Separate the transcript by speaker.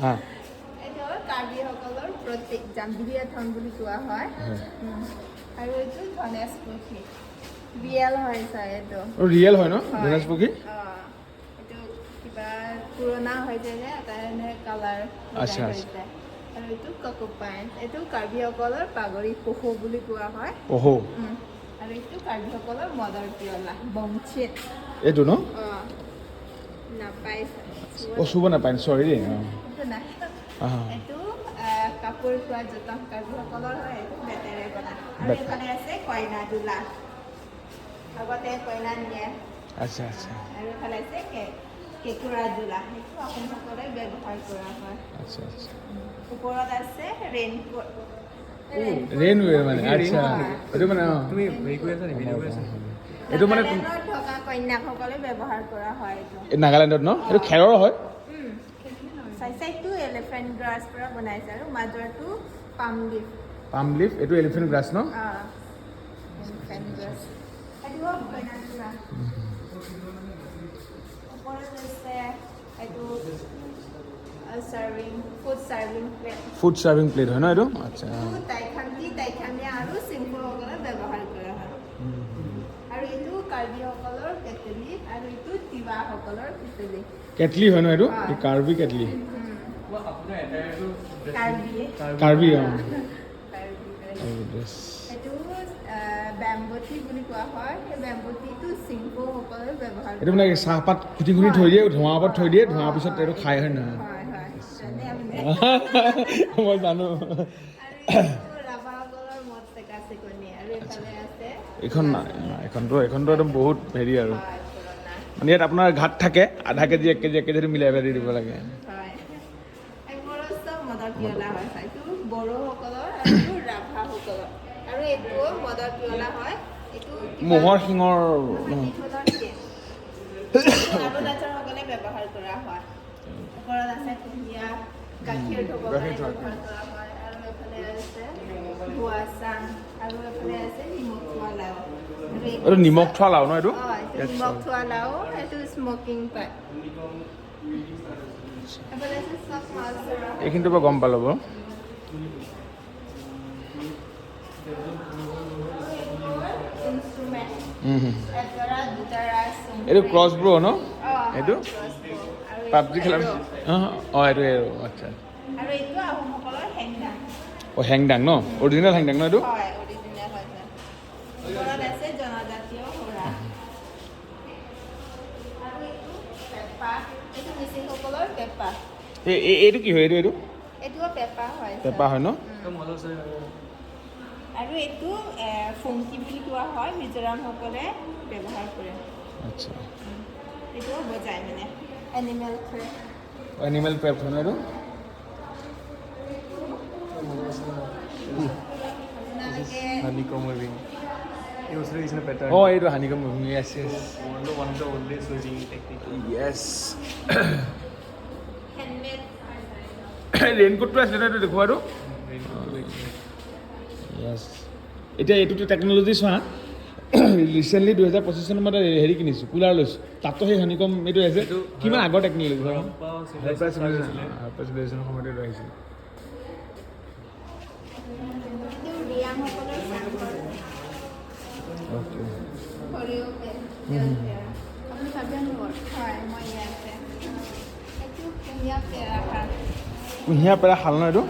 Speaker 1: হা
Speaker 2: এইটো কাৰ্বিসকলৰ প্ৰতীক জাম্বিয়া থান বুলি কোৱা হয় আৰু এইটো ধনেশ পক্ষী ৰিয়েল হয় ছাৰ এইটো
Speaker 1: ৰিয়েল হয় ন ধনেশ পক্ষী
Speaker 2: এইটো কিবা পুৰণা হৈ যায় যে এটা এনে কালাৰ
Speaker 1: আচ্ছা
Speaker 2: হৈ যায় আৰু এইটো ককোপাইন এইটো কাৰ্বিসকলৰ পাগৰি পহু বুলি কোৱা হয়
Speaker 1: পহু
Speaker 2: আৰু এইটো কাৰ্বিসকলৰ মদৰ পিয়লা বংচিত
Speaker 1: এইটো ন
Speaker 2: নাপায়
Speaker 1: চুব নাপায় চৰি দেই
Speaker 2: এইটো কাপোৰ খোৱা জোতা কাৰ্বিসকলৰ হয় এইটো বেতেৰে বনায় আৰু এইফালে আছে কইনা দোলা আগতে কইনা নিয়ে
Speaker 1: আচ্ছা আচ্ছা
Speaker 2: আৰু এইফালে আছে কেঁকুৰা দোলা সেইটো অসমসকলে ব্যৱহাৰ কৰা হয়
Speaker 1: আচ্ছা আচ্ছা
Speaker 2: ওপৰত আছে ৰেইনকোট
Speaker 1: ৰেইনৱেৰ মানে আচ্ছা এইটো মানে
Speaker 3: তুমি হেৰি কৰি আছা নেকি ভিডিঅ' কৰি আছা
Speaker 1: এইটো মানে
Speaker 2: নাগালেণ্ডত থকা কন্যাসকলে ব্যৱহাৰ কৰা হয় এইটো
Speaker 1: নাগালেণ্ডত ন এইটো খেৰৰ হয়
Speaker 2: চাইডটো এলিফেণ্ট গ্ৰাছ পৰা বনাইছে আৰু মাজৰটো পাম
Speaker 1: লিফ এইটো এলিফেণ্ট গ্ৰাছ ন
Speaker 2: এলিফেণ্ট গ্ৰাছ এইটো কইনা দোলা ওপৰত আছে এইটো
Speaker 1: ফুড চাৰ্ভিং প্লেট হয় ন এইটো আচ্ছা
Speaker 2: টাইখান্দিয়া আৰু চিম্পুলসকলে ব্যৱহাৰ কৰা হয় আৰু এইটো কাৰ্বিসকলৰ কেটলি আৰু এইটো তিৱাসকলৰ কেটলি
Speaker 1: কেটলি হয় ন এইটো কাৰ্বি কেটলি কাৰ্বি
Speaker 2: এইটো বেম্বতি বুলি কোৱা হয় সেই বেম্বতিটো চিম্পুলসকলে ব্যৱহাৰ
Speaker 1: এইটো মানে চাহপাত খুটি খুটি থৈ দিয়ে ধোঁৱাৰ ওপৰত থৈ দিয়ে ধোঁৱাৰ পিছত এইটো খাই হয় নহয় মই জানো এইখনতো একদম বহুত হেৰি আৰু মানে ইয়াত আপোনাৰ ঘাট থাকে আধা কেজি 1 কেজি 1 কেজি মিলাই পেলাই দি দিব লাগে ম'হৰ শিঙৰ
Speaker 2: ব্যৱহাৰ কৰা হয় ওপৰত আছে কুঁহিয়া গাখীৰ ধুব কাৰণে ব্যৱহাৰ কৰা হয় আৰু এইফালে আছে ধোৱা চাং আৰু এইফালে আছে নিমখ থোৱা লাও
Speaker 1: এইটো নিমখ থোৱা লাও ন এইটো
Speaker 2: নিমখ থোৱা লাও এইটো স্মকিং পাই এইফালে আছে চব মাছ
Speaker 1: এইখিনিতো পৰা গম পালো বাৰু এইটো ক্ৰছ ব্ৰ ন এইটো পাবজি খেলা অঁ এইটো আচ্ছা
Speaker 2: আৰু এইটো আহোমসকলৰ হেংদাং
Speaker 1: হেংদাং ন অৰিজিনেল হেংদাং ন এইটো
Speaker 2: হয় অৰিজিনেল হয় ওপৰত আছে জনজাতীয় ঘোঁৰা আৰু এইটো পেঁপা এইটো মিচিংসকলৰ পেঁপা
Speaker 1: এইটো কি হয় এইটো
Speaker 2: এইটো পেঁপা হয়
Speaker 1: পেঁপা হয় ন
Speaker 2: আৰু এইটো ফুংকি বুলি কোৱা হয় মিজোৰামসকলে ব্যৱহাৰ কৰে
Speaker 1: আচ্ছা
Speaker 2: এইটো বজায় মানে এনিমেল
Speaker 1: ক্ৰেপ হয় ন এইটো
Speaker 3: honeycomb weaving. It was really in a pattern.
Speaker 1: Oh, it was honeycomb weaving. Yes.
Speaker 3: One of the oldest weaving technique.
Speaker 1: Yes.
Speaker 2: handmade.
Speaker 1: Raincoat to আসলে এটা দেখো আৰু yes এটা এইটো টেকনলজি চোৱা ৰিসেন্টলি 2025 চনত মই হেৰি কিনিছো কুলাৰ লৈছো তাতো সেই হানিকম এইটো আছে কিমান আগৰ টেকনলজি চিভিলাইজেশ্যনৰ সময়তে আহিছিল ওকে কুঁহিয়া পেৰা শাল ন এইটো